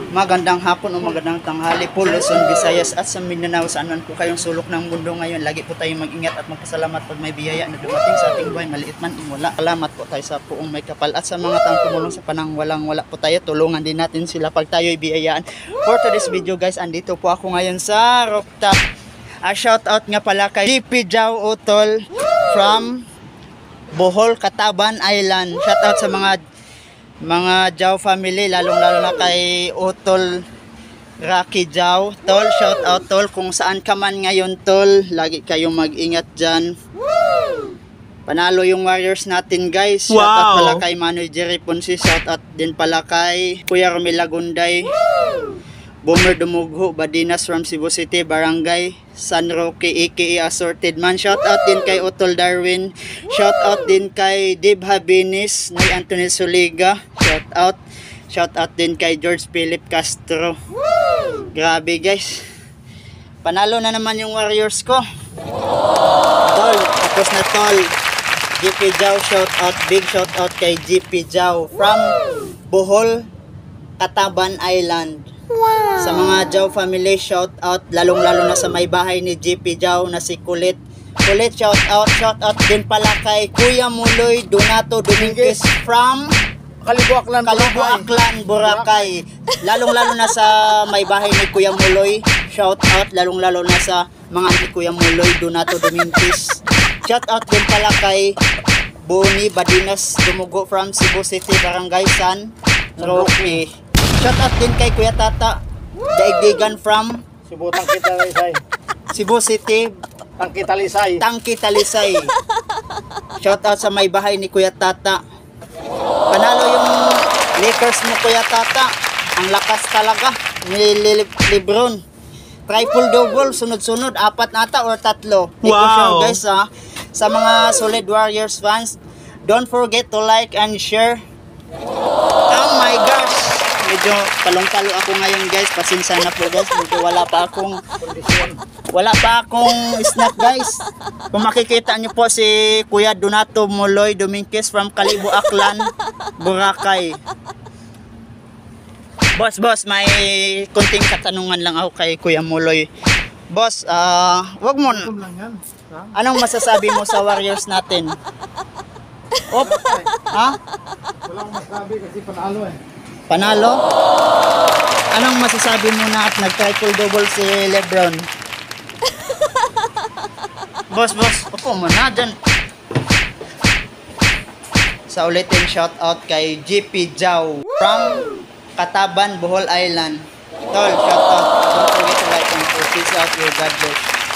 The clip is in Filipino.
Magandang hapon o magandang tanghali po Luzon, Visayas at sa Mindanao, saan man po kayong sulok ng mundo ngayon. Lagi po tayong mag-ingat at magpasalamat pag may biyaya na dumating sa ating buhay, maliit man o wala. Salamat po tayo sa puong may kapal at sa mga taong tumulong sa panang walang wala po tayo. Tulungan din natin sila pag tayo'y biyayaan. For today's video guys, andito po ako ngayon sa rooftop. Shout out nga pala kay GP Jao Utol from Bohol, Kataban Island. Shout out sa mga Jao family, lalong-lalo na kay Utol Rocky Jao. Tol, shout out tol, kung saan ka man ngayon tol, lagi kayong mag-ingat dyan. Panalo yung Warriors natin guys. Shout out pala kay Manoy Jerry Ponce, shout out din pala kay Kuya Romila Gunday, Boomer Dumugho, Badinas from Cebu City, Barangay San Roque aka Assorted Man. Shout out din kay Utol Darwin. Shout out din kay Dib Habinis, Noy Anthony Soliga. Shout out din kay George Philip Castro. Grabe guys. Panalo na naman yung Warriors ko. Tol, tapos na tol. GP Jao, shout out, big shout out kay GP Jao from Bohol, Kataban Island. Wow. Sa mga Jao family, shout out, lalong-lalo na sa may bahay ni GP Jao na si Kulit. Kulit, shout out din pala kay Kuya Muloy Donato Dominguez from Kalibo Aklan, Boracay. Lalong-lalo na sa may bahay ni Kuya Muloy, shout out, lalong-lalo na sa mga ni Kuya Muloy Donato Dominguez. Shout out din pala kay Boni Badinas Dumugo from Cebu City, Barangay San Roque. Shout out din kay Kuya Tata Daigdigan from Cebu City, Tangki Talisay. Shout out sa may bahay ni Kuya Tata. Panalo yung Lakers mo Kuya Tata. Ang lakas talaga ni Lebron. Triple double sunod-sunod, 4 nata or 3. Wow guys ha. Sa mga solid Warriors fans, don't forget to like and share. Oh my gosh, medyo talong-talo ako ngayon guys, pasensya na po guys, medyo wala pa akong snack guys. Kung makikita nyo po si Kuya Donato Muloy Dominguez from Kalibo Aklan, Boracay. Boss, may kunting katanungan lang ako kay Kuya Muloy. Boss, wag mo. Anong masasabi mo sa Warriors natin? Op, ha? Walang masabi kasi panalo eh. Panalo? Anong masasabi mo na at nag-triple double si Lebron? Boss, opo mo na dyan. Sa ulitin, shout out kay GP Jao from Kataban, Bohol Island. Tol, shout out. Don't forget to like and share. Peace out, your God bless.